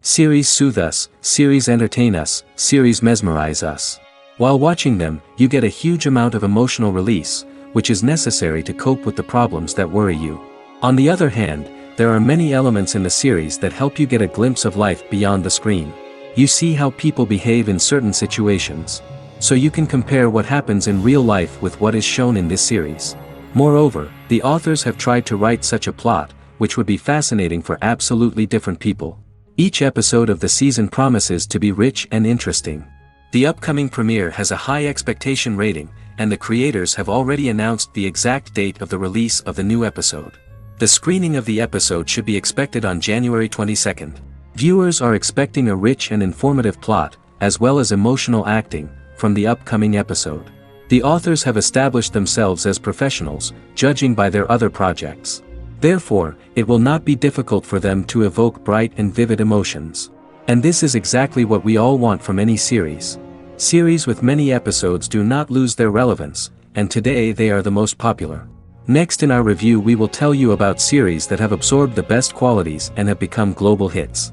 Series soothe us, series entertain us, series mesmerize us. While watching them, you get a huge amount of emotional release, which is necessary to cope with the problems that worry you. On the other hand, there are many elements in the series that help you get a glimpse of life beyond the screen. You see how people behave in certain situations. So you can compare what happens in real life with what is shown in this series. Moreover, the authors have tried to write such a plot, which would be fascinating for absolutely different people. Each episode of the season promises to be rich and interesting. The upcoming premiere has a high expectation rating, and the creators have already announced the exact date of the release of the new episode. The screening of the episode should be expected on January 22nd. Viewers are expecting a rich and informative plot, as well as emotional acting, from the upcoming episode. The authors have established themselves as professionals, judging by their other projects. Therefore, it will not be difficult for them to evoke bright and vivid emotions. And this is exactly what we all want from any series. Series with many episodes do not lose their relevance, and today they are the most popular. Next in our review we will tell you about series that have absorbed the best qualities and have become global hits.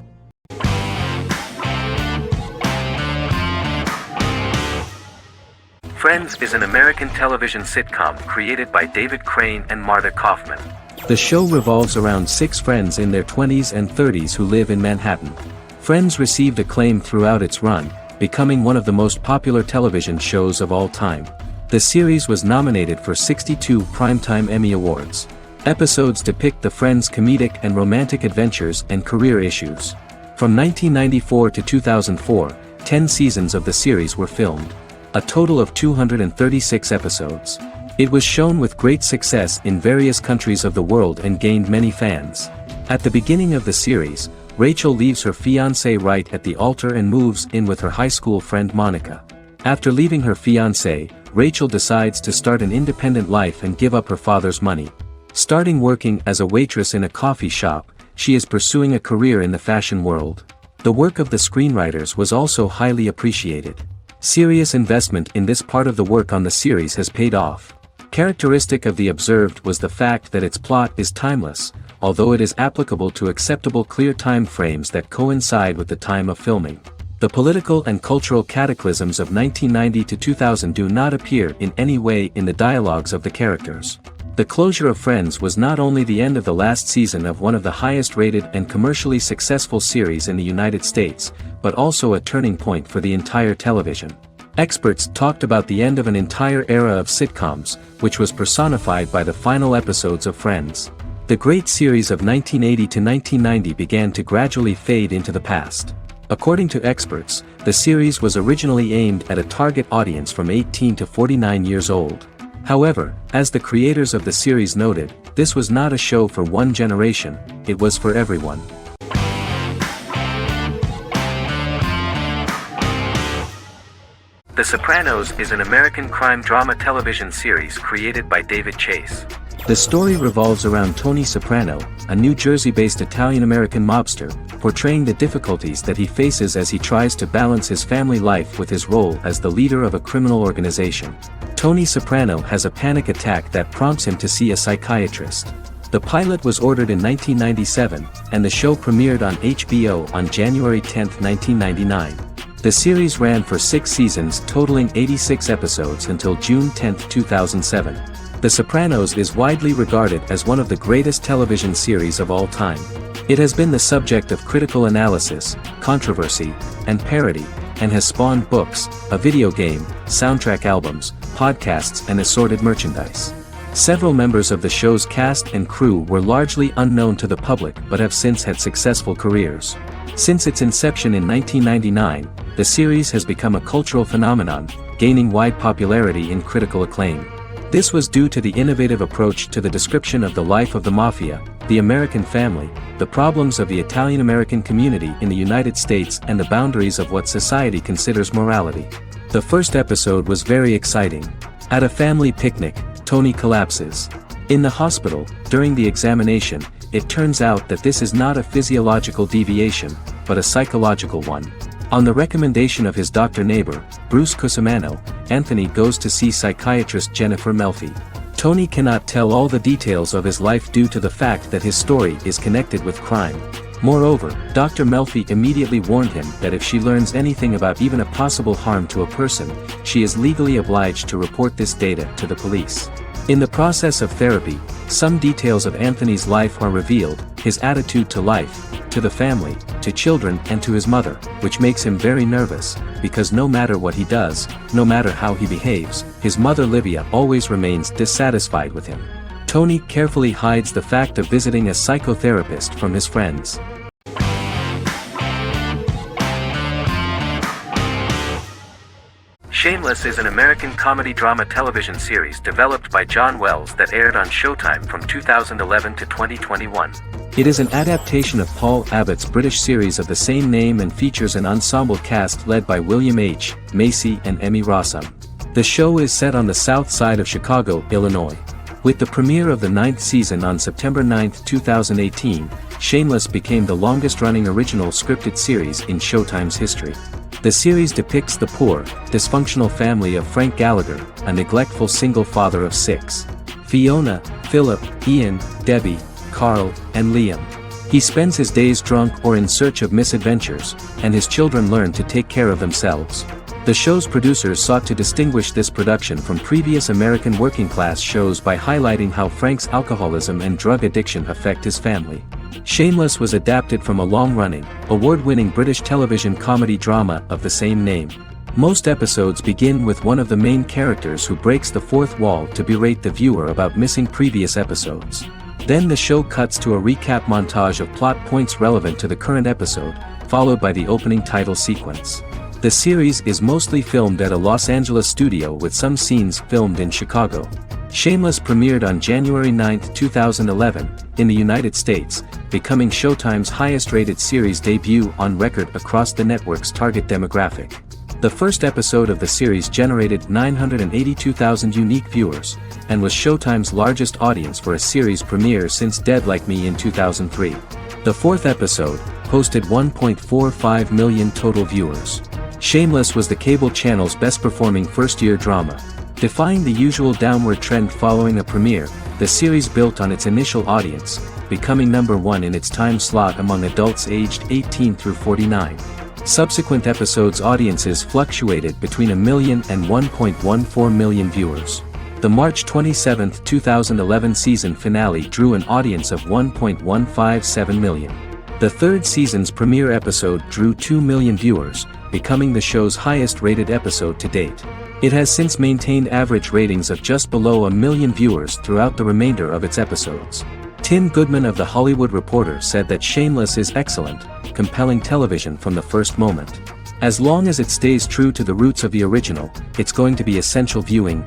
Friends is an American television sitcom created by David Crane and Marta Kaufman. The show revolves around 6 friends in their 20s and 30s who live in Manhattan. Friends received acclaim throughout its run, becoming one of the most popular television shows of all time. The series was nominated for 62 Primetime Emmy Awards. Episodes depict the friends' comedic and romantic adventures and career issues. From 1994 to 2004, 10 seasons of the series were filmed. A total of 236 episodes. It was shown with great success in various countries of the world and gained many fans. At the beginning of the series, Rachel leaves her fiancé right at the altar and moves in with her high school friend Monica. After leaving her fiancé, Rachel decides to start an independent life and give up her father's money. Starting working as a waitress in a coffee shop, she is pursuing a career in the fashion world. The work of the screenwriters was also highly appreciated. Serious investment in this part of the work on the series has paid off. Characteristic of The Observed was the fact that its plot is timeless, although it is applicable to acceptable clear time frames that coincide with the time of filming. The political and cultural cataclysms of 1990 to 2000 do not appear in any way in the dialogues of the characters. The closure of Friends was not only the end of the last season of one of the highest rated and commercially successful series in the United States, but also a turning point for the entire television. Experts talked about the end of an entire era of sitcoms, which was personified by the final episodes of Friends. The great series of 1980 to 1990 began to gradually fade into the past. According to experts, the series was originally aimed at a target audience from 18 to 49 years old. However, as the creators of the series noted, this was not a show for one generation, it was for everyone. The Sopranos is an American crime drama television series created by David Chase. The story revolves around Tony Soprano, a New Jersey-based Italian-American mobster, portraying the difficulties that he faces as he tries to balance his family life with his role as the leader of a criminal organization. Tony Soprano has a panic attack that prompts him to see a psychiatrist. The pilot was ordered in 1997, and the show premiered on HBO on January 10, 1999. The series ran for 6 seasons totaling 86 episodes until June 10, 2007. The Sopranos is widely regarded as one of the greatest television series of all time. It has been the subject of critical analysis, controversy, and parody, and has spawned books, a video game, soundtrack albums, podcasts and assorted merchandise. Several members of the show's cast and crew were largely unknown to the public but have since had successful careers. Since its inception in 1999, the series has become a cultural phenomenon, gaining wide popularity and critical acclaim. This was due to the innovative approach to the description of the life of the mafia, the American family, the problems of the Italian-American community in the United States and the boundaries of what society considers morality. The first episode was very exciting. At a family picnic, Tony collapses. In the hospital, during the examination, it turns out that this is not a physiological deviation, but a psychological one. On the recommendation of his doctor neighbor, Bruce Cusimano, Anthony goes to see psychiatrist Jennifer Melfi. Tony cannot tell all the details of his life due to the fact that his story is connected with crime. Moreover, Dr. Melfi immediately warned him that if she learns anything about even a possible harm to a person, she is legally obliged to report this data to the police. In the process of therapy, some details of Anthony's life are revealed, his attitude to life, to the family, to children and to his mother, which makes him very nervous, because no matter what he does, no matter how he behaves, his mother Livia always remains dissatisfied with him. Tony carefully hides the fact of visiting a psychotherapist from his friends. Shameless is an American comedy drama television series developed by John Wells that aired on Showtime from 2011 to 2021. It is an adaptation of Paul Abbott's British series of the same name and features an ensemble cast led by William H. Macy and Emmy Rossum. The show is set on the south side of Chicago, Illinois. With the premiere of the 9th season on September 9, 2018, Shameless became the longest-running original scripted series in Showtime's history. The series depicts the poor, dysfunctional family of Frank Gallagher, a neglectful single father of 6. Fiona, Philip, Ian, Debbie, Carl, and Liam. He spends his days drunk or in search of misadventures, and his children learn to take care of themselves. The show's producers sought to distinguish this production from previous American working-class shows by highlighting how Frank's alcoholism and drug addiction affect his family. Shameless was adapted from a long-running, award-winning British television comedy drama of the same name. Most episodes begin with one of the main characters who breaks the fourth wall to berate the viewer about missing previous episodes. Then the show cuts to a recap montage of plot points relevant to the current episode, followed by the opening title sequence. The series is mostly filmed at a Los Angeles studio with some scenes filmed in Chicago. Shameless premiered on January 9, 2011, in the United States, becoming Showtime's highest-rated series debut on record across the network's target demographic. The first episode of the series generated 982,000 unique viewers, and was Showtime's largest audience for a series premiere since Dead Like Me in 2003. The fourth episode posted 1.45 million total viewers. Shameless was the cable channel's best-performing first-year drama. Defying the usual downward trend following a premiere, the series built on its initial audience, becoming number 1 in its time slot among adults aged 18 through 49. Subsequent episodes' audiences fluctuated between 1 million and 1.14 million viewers. The March 27, 2011 season finale drew an audience of 1.157 million. The third season's premiere episode drew 2 million viewers, becoming the show's highest-rated episode to date. It has since maintained average ratings of just below 1 million viewers throughout the remainder of its episodes. Tim Goodman of The Hollywood Reporter said that Shameless is excellent, compelling television from the first moment. As long as it stays true to the roots of the original, it's going to be essential viewing.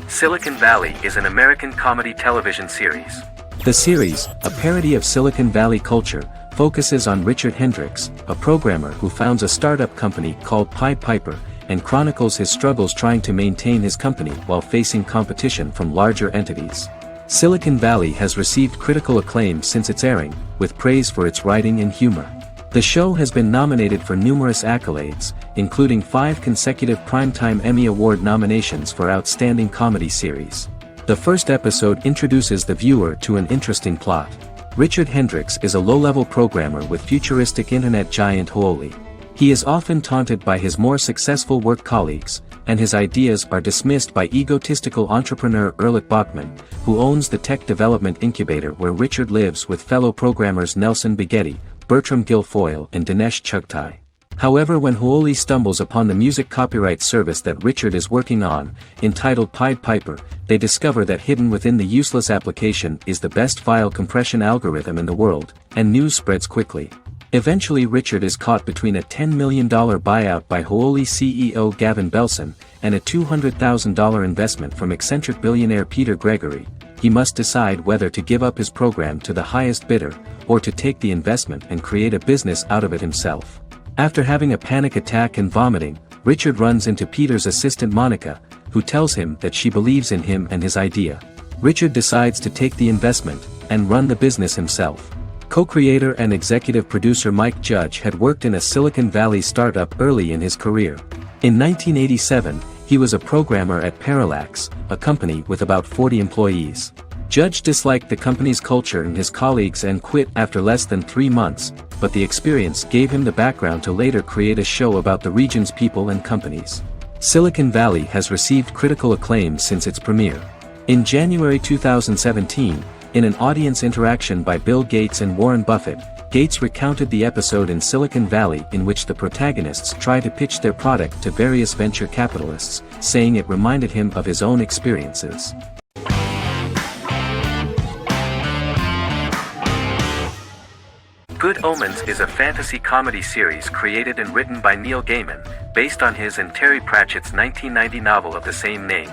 Silicon Valley is an American comedy television series. The series, a parody of Silicon Valley culture, focuses on Richard Hendricks, a programmer who founds a startup company called Pied Piper, and chronicles his struggles trying to maintain his company while facing competition from larger entities. Silicon Valley has received critical acclaim since its airing, with praise for its writing and humor. The show has been nominated for numerous accolades, including 5 consecutive Primetime Emmy Award nominations for Outstanding Comedy Series. The first episode introduces the viewer to an interesting plot. Richard Hendricks is a low-level programmer with futuristic internet giant Huoli. He is often taunted by his more successful work colleagues, and his ideas are dismissed by egotistical entrepreneur Erlich Bachman, who owns the tech development incubator where Richard lives with fellow programmers Nelson Bighetti, Bertram Guilfoyle and Dinesh Chugtai. However, when Huoli stumbles upon the music copyright service that Richard is working on, entitled Pied Piper, they discover that hidden within the useless application is the best file compression algorithm in the world, and news spreads quickly. Eventually Richard is caught between a $10 million buyout by Huoli CEO Gavin Belson, and a $200,000 investment from eccentric billionaire Peter Gregory. He must decide whether to give up his program to the highest bidder, or to take the investment and create a business out of it himself. After having a panic attack and vomiting, Richard runs into Peter's assistant Monica, who tells him that she believes in him and his idea. Richard decides to take the investment, and run the business himself. Co-creator and executive producer Mike Judge had worked in a Silicon Valley startup early in his career. In 1987, he He was a programmer at Parallax, a company with about 40 employees. Judge disliked the company's culture and his colleagues and quit after less than 3 months, but the experience gave him the background to later create a show about the region's people and companies. Silicon Valley has received critical acclaim since its premiere. In January 2017, in an audience interaction by Bill Gates and Warren Buffett, Gates recounted the episode in Silicon Valley in which the protagonists try to pitch their product to various venture capitalists, saying it reminded him of his own experiences. Good Omens is a fantasy comedy series created and written by Neil Gaiman, based on his and Terry Pratchett's 1990 novel of the same name.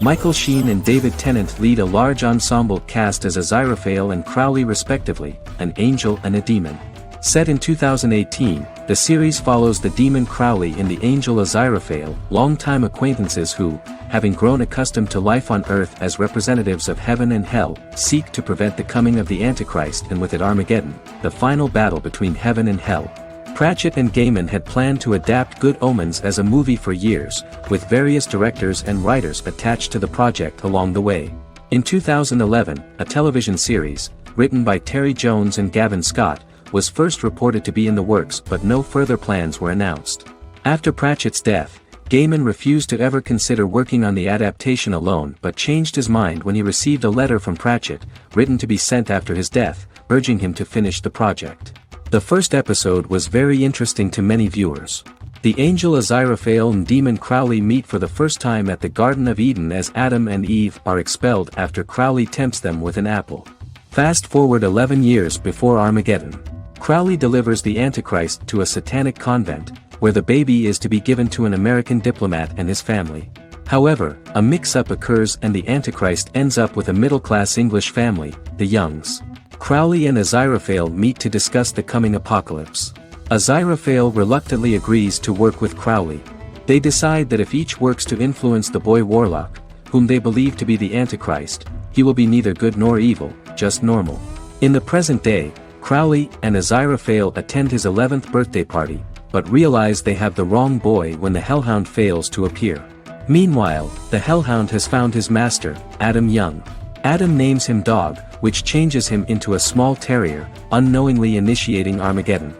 Michael Sheen and David Tennant lead a large ensemble cast as Aziraphale and Crowley respectively, an angel and a demon. Set in 2018, the series follows the demon Crowley and the angel Aziraphale, longtime acquaintances who, having grown accustomed to life on Earth as representatives of heaven and hell, seek to prevent the coming of the Antichrist and with it Armageddon, the final battle between heaven and hell. Pratchett and Gaiman had planned to adapt Good Omens as a movie for years, with various directors and writers attached to the project along the way. In 2011, a television series, written by Terry Jones and Gavin Scott, was first reported to be in the works but no further plans were announced. After Pratchett's death, Gaiman refused to ever consider working on the adaptation alone but changed his mind when he received a letter from Pratchett, written to be sent after his death, urging him to finish the project. The first episode was very interesting to many viewers. The angel Aziraphale and demon Crowley meet for the first time at the Garden of Eden as Adam and Eve are expelled after Crowley tempts them with an apple. Fast forward 11 years before Armageddon. Crowley delivers the Antichrist to a satanic convent, where the baby is to be given to an American diplomat and his family. However, a mix-up occurs and the Antichrist ends up with a middle-class English family, the Youngs. Crowley and Aziraphale meet to discuss the coming apocalypse. Aziraphale reluctantly agrees to work with Crowley. They decide that if each works to influence the boy Warlock, whom they believe to be the Antichrist, he will be neither good nor evil, just normal. In the present day, Crowley and Aziraphale attend his 11th birthday party, but realize they have the wrong boy when the Hellhound fails to appear. Meanwhile, the Hellhound has found his master, Adam Young. Adam names him Dog, which changes him into a small terrier, unknowingly initiating Armageddon.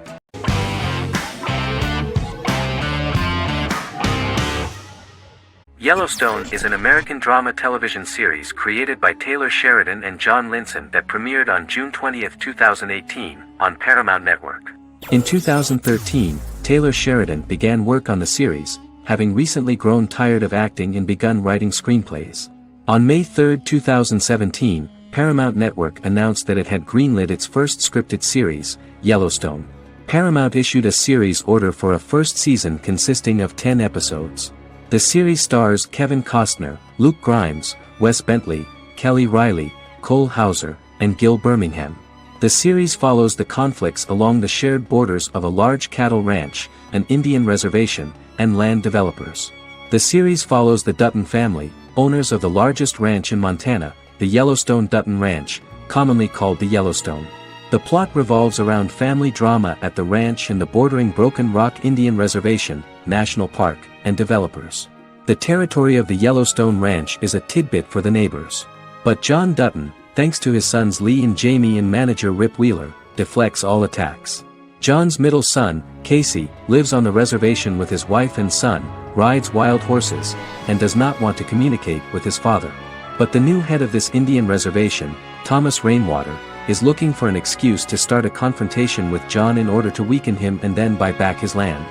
Yellowstone is an American drama television series created by Taylor Sheridan and John Linson that premiered on June 20, 2018, on Paramount Network. In 2013, Taylor Sheridan began work on the series, having recently grown tired of acting and begun writing screenplays. On May 3, 2017, Paramount Network announced that it had greenlit its first scripted series, Yellowstone. Paramount issued a series order for a first season consisting of 10 episodes. The series stars Kevin Costner, Luke Grimes, Wes Bentley, Kelly Riley, Cole Hauser, and Gil Birmingham. The series follows the conflicts along the shared borders of a large cattle ranch, an Indian reservation, and land developers. The series follows the Dutton family, owners of the largest ranch in Montana, the Yellowstone Dutton Ranch, commonly called the Yellowstone. The plot revolves around family drama at the ranch and the bordering Broken Rock Indian Reservation, National Park, and developers. The territory of the Yellowstone Ranch is a tidbit for the neighbors. But John Dutton, thanks to his sons Lee and Jamie and manager Rip Wheeler, deflects all attacks. John's middle son, Casey, lives on the reservation with his wife and son, rides wild horses, and does not want to communicate with his father. But the new head of this Indian reservation, Thomas Rainwater, is looking for an excuse to start a confrontation with John in order to weaken him and then buy back his land.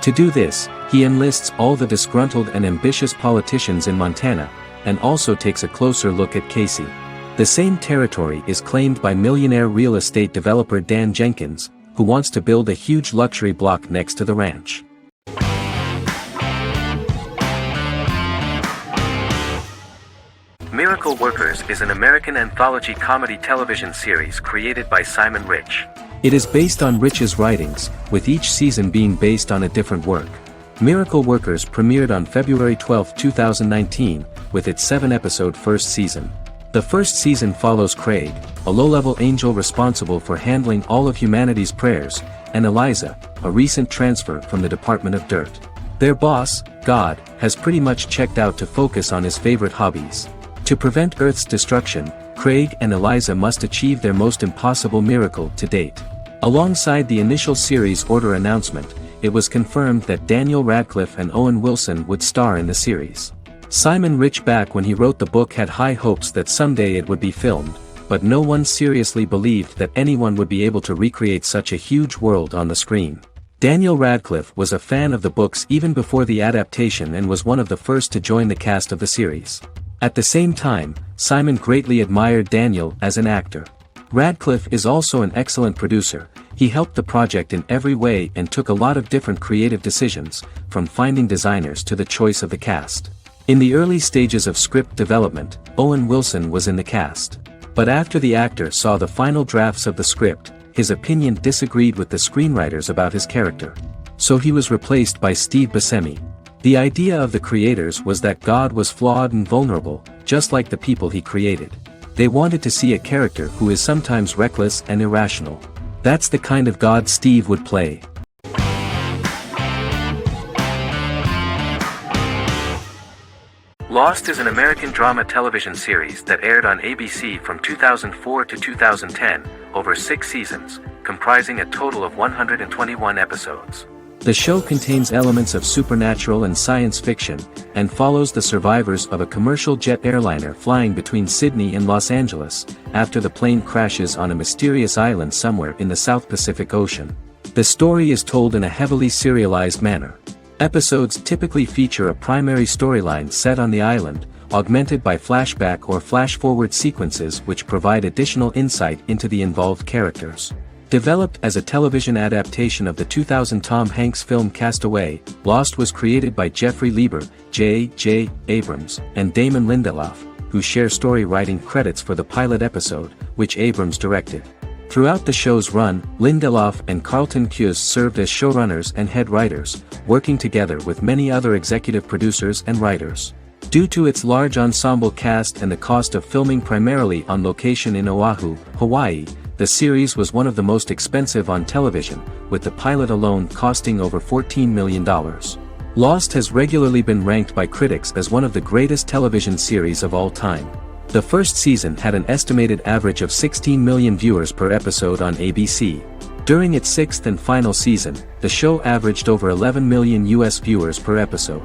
To do this, he enlists all the disgruntled and ambitious politicians in Montana, and also takes a closer look at Casey. The same territory is claimed by millionaire real estate developer Dan Jenkins, who wants to build a huge luxury block next to the ranch. Miracle Workers is an American anthology comedy television series created by Simon Rich. It is based on Rich's writings, with each season being based on a different work. Miracle Workers premiered on February 12, 2019, with its 7-episode first season. The first season follows Craig, a low-level angel responsible for handling all of humanity's prayers, and Eliza, a recent transfer from the Department of Dirt. Their boss, God, has pretty much checked out to focus on his favorite hobbies. To prevent Earth's destruction, Craig and Eliza must achieve their most impossible miracle to date. Alongside the initial series order announcement, it was confirmed that Daniel Radcliffe and Owen Wilson would star in the series. Simon Rich back when he wrote the book had high hopes that someday it would be filmed, but no one seriously believed that anyone would be able to recreate such a huge world on the screen. Daniel Radcliffe was a fan of the books even before the adaptation and was one of the first to join the cast of the series. At the same time, Simon greatly admired Daniel as an actor. Radcliffe is also an excellent producer. He helped the project in every way and took a lot of different creative decisions, from finding designers to the choice of the cast. In the early stages of script development, Owen Wilson was in the cast. But after the actor saw the final drafts of the script, his opinion disagreed with the screenwriters about his character. So he was replaced by Steve Buscemi. The idea of the creators was that God was flawed and vulnerable, just like the people he created. They wanted to see a character who is sometimes reckless and irrational. That's the kind of God Steve would play. Lost is an American drama television series that aired on ABC from 2004 to 2010, over 6 seasons, comprising a total of 121 episodes. The show contains elements of supernatural and science fiction, and follows the survivors of a commercial jet airliner flying between Sydney and Los Angeles, after the plane crashes on a mysterious island somewhere in the South Pacific Ocean. The story is told in a heavily serialized manner. Episodes typically feature a primary storyline set on the island, augmented by flashback or flash-forward sequences which provide additional insight into the involved characters. Developed as a television adaptation of the 2000 Tom Hanks film Castaway, Lost was created by Jeffrey Lieber, J.J. Abrams, and Damon Lindelof, who share story writing credits for the pilot episode, which Abrams directed. Throughout the show's run, Lindelof and Carlton Cuse served as showrunners and head writers, working together with many other executive producers and writers. Due to its large ensemble cast and the cost of filming primarily on location in Oahu, Hawaii, the series was one of the most expensive on television, with the pilot alone costing over $14 million. Lost has regularly been ranked by critics as one of the greatest television series of all time. The first season had an estimated average of 16 million viewers per episode on ABC. During its 6th and final season, the show averaged over 11 million US viewers per episode.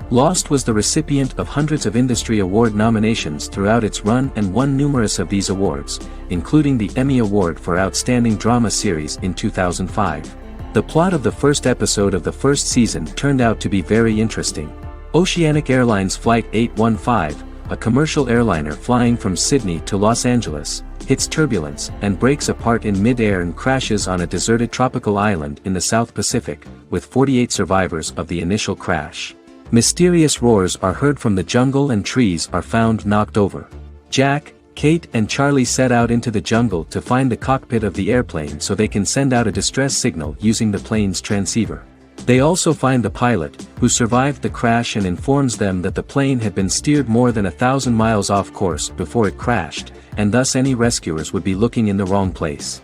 Lost was the recipient of hundreds of industry award nominations throughout its run and won numerous of these awards, including the Emmy Award for Outstanding Drama Series in 2005. The plot of the first episode of the first season turned out to be very interesting. Oceanic Airlines Flight 815, a commercial airliner flying from Sydney to Los Angeles, hits turbulence and breaks apart in mid-air and crashes on a deserted tropical island in the South Pacific, with 48 survivors of the initial crash. Mysterious roars are heard from the jungle and trees are found knocked over. Jack, Kate and Charlie set out into the jungle to find the cockpit of the airplane so they can send out a distress signal using the plane's transceiver. They also find the pilot, who survived the crash and informs them that the plane had been steered more than 1,000 miles off course before it crashed, and thus any rescuers would be looking in the wrong place.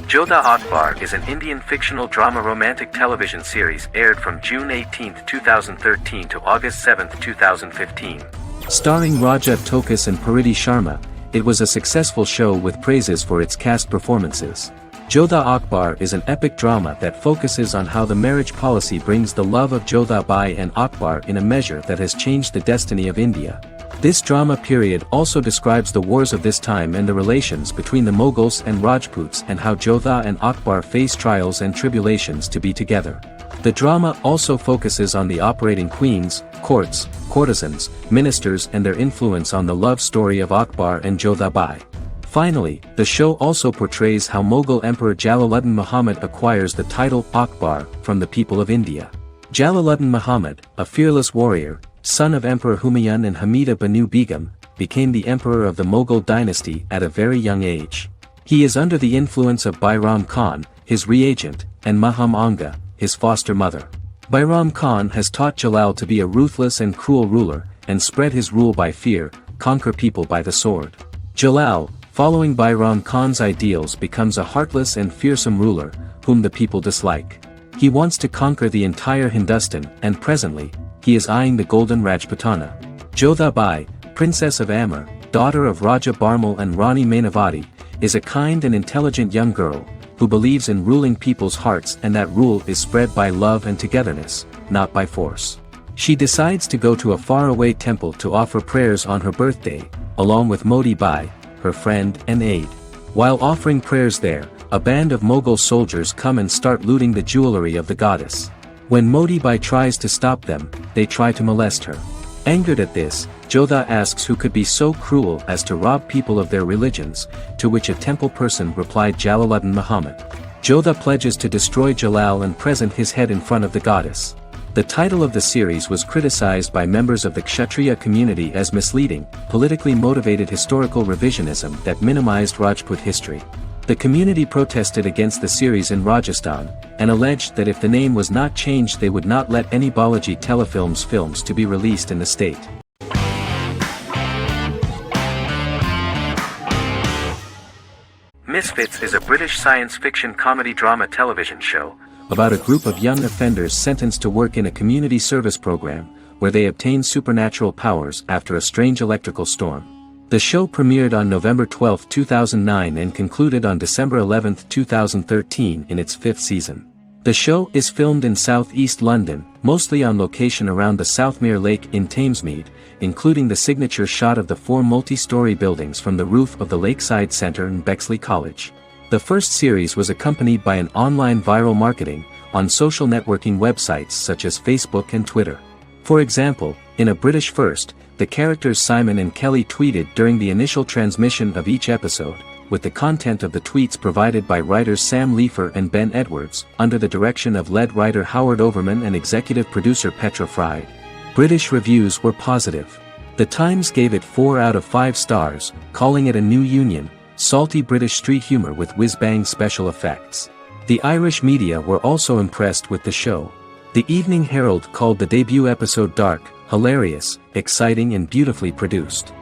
Jodha Akbar is an Indian fictional drama romantic television series aired from June 18, 2013 to August 7, 2015. Starring Raja Tokas and Pariti Sharma, it was a successful show with praises for its cast performances. Jodha Akbar is an epic drama that focuses on how the marriage policy brings the love of Jodha Bai and Akbar in a measure that has changed the destiny of India. This drama period also describes the wars of this time and the relations between the Mughals and Rajputs and how Jodha and Akbar face trials and tribulations to be together. The drama also focuses on the operating queens, courts, courtesans, ministers and their influence on the love story of Akbar and Jodha Bai. Finally, the show also portrays how Mughal Emperor Jalaluddin Muhammad acquires the title Akbar from the people of India. Jalaluddin Muhammad, a fearless warrior, son of Emperor Humayun and Hamida Banu Begum, became the emperor of the Mughal dynasty at a very young age. He is under the influence of Bairam Khan, his reagent, and Maham Anga, his foster mother. Bairam Khan has taught Jalal to be a ruthless and cruel ruler, and spread his rule by fear, conquer people by the sword. Jalal, following Bairam Khan's ideals, becomes a heartless and fearsome ruler, whom the people dislike. He wants to conquer the entire Hindustan, and presently, he is eyeing the golden Rajputana. Jodha Bai, Princess of Amber, daughter of Raja Barmal and Rani Mainavati, is a kind and intelligent young girl, who believes in ruling people's hearts, and that rule is spread by love and togetherness, not by force. She decides to go to a faraway temple to offer prayers on her birthday, along with Modi Bai, her friend and aide. While offering prayers there, a band of Mughal soldiers come and start looting the jewelry of the goddess. When Modi Bai tries to stop them, they try to molest her. Angered at this, Jodha asks who could be so cruel as to rob people of their religions, to which a temple person replied Jalaluddin Muhammad. Jodha pledges to destroy Jalal and present his head in front of the goddess. The title of the series was criticized by members of the Kshatriya community as misleading, politically motivated historical revisionism that minimized Rajput history. The community protested against the series in Rajasthan, and alleged that if the name was not changed they would not let any Balaji Telefilms films to be released in the state. Misfits is a British science fiction comedy drama television show about a group of young offenders sentenced to work in a community service program, where they obtain supernatural powers after a strange electrical storm. The show premiered on November 12, 2009 and concluded on December 11, 2013 in its 5th season. The show is filmed in southeast London, mostly on location around the Southmere Lake in Thamesmead, including the signature shot of the 4 multi-story buildings from the roof of the Lakeside Centre in Bexley College. The first series was accompanied by an online viral marketing on social networking websites such as Facebook and Twitter. For example, in a British first, the characters Simon and Kelly tweeted during the initial transmission of each episode, with the content of the tweets provided by writers Sam Leifer and Ben Edwards, under the direction of lead writer Howard Overman and executive producer Petra Fried. British reviews were positive. The Times gave it 4 out of 5 stars, calling it a new union, salty British street humor with whiz-bang special effects. The Irish media were also impressed with the show. The Evening Herald called the debut episode dark, hilarious, exciting and beautifully produced.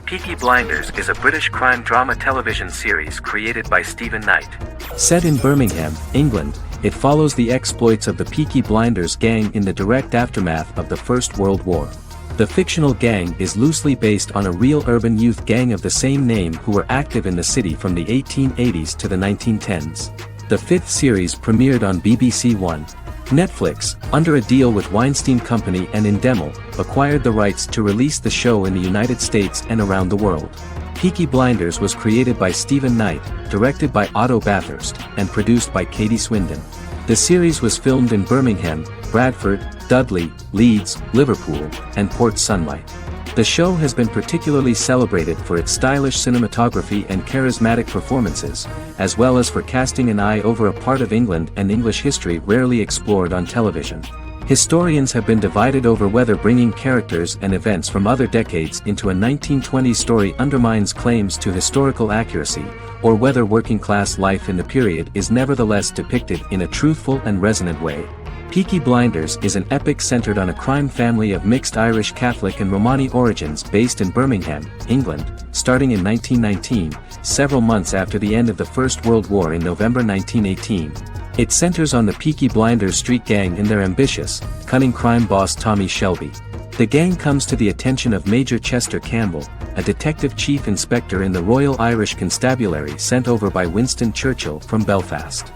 Peaky Blinders is a British crime drama television series created by Stephen Knight. Set in Birmingham, England, it follows the exploits of the Peaky Blinders gang in the direct aftermath of the First World War. The fictional gang is loosely based on a real urban youth gang of the same name who were active in the city from the 1880s to the 1910s. The 5th series premiered on BBC One. Netflix, under a deal with Weinstein Company and Endemol, acquired the rights to release the show in the United States and around the world. Peaky Blinders was created by Stephen Knight, directed by Otto Bathurst, and produced by Katie Swindon. The series was filmed in Birmingham, Bradford, Dudley, Leeds, Liverpool, and Port Sunlight. The show has been particularly celebrated for its stylish cinematography and charismatic performances, as well as for casting an eye over a part of England and English history rarely explored on television. Historians have been divided over whether bringing characters and events from other decades into a 1920s story undermines claims to historical accuracy, or whether working-class life in the period is nevertheless depicted in a truthful and resonant way. Peaky Blinders is an epic centered on a crime family of mixed Irish Catholic and Romani origins based in Birmingham, England, starting in 1919, several months after the end of the First World War in November 1918. It centers on the Peaky Blinders street gang and their ambitious, cunning crime boss Tommy Shelby. The gang comes to the attention of Major Chester Campbell, a detective chief inspector in the Royal Irish Constabulary sent over by Winston Churchill from Belfast.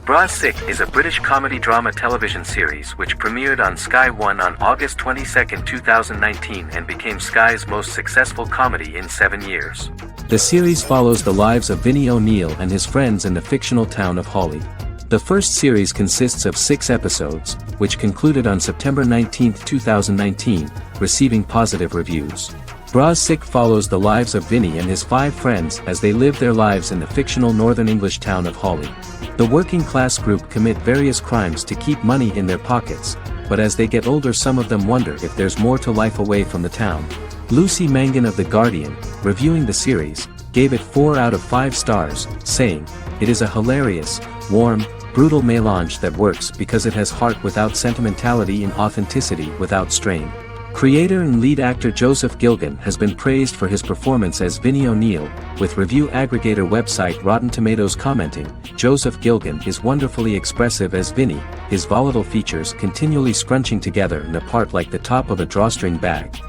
Bra Sick is a British comedy drama television series which premiered on Sky One on August 22, 2019 and became Sky's most successful comedy in 7 years. The series follows the lives of Vinnie O'Neill and his friends in the fictional town of Hawley. The first series consists of 6 episodes, which concluded on September 19, 2019, receiving positive reviews. Bra Sick follows the lives of Vinnie and his 5 friends as they live their lives in the fictional Northern English town of Hawley. The working class group commit various crimes to keep money in their pockets, but as they get older some of them wonder if there's more to life away from the town. Lucy Mangan of The Guardian, reviewing the series, gave it 4 out of 5 stars, saying, "It is a hilarious, warm, brutal melange that works because it has heart without sentimentality and authenticity without strain. Creator and lead actor Joseph Gilgun has been praised for his performance as Vinny O'Neill, with review aggregator website Rotten Tomatoes commenting, "Joseph Gilgun is wonderfully expressive as Vinny, his volatile features continually scrunching together and apart like the top of a drawstring bag."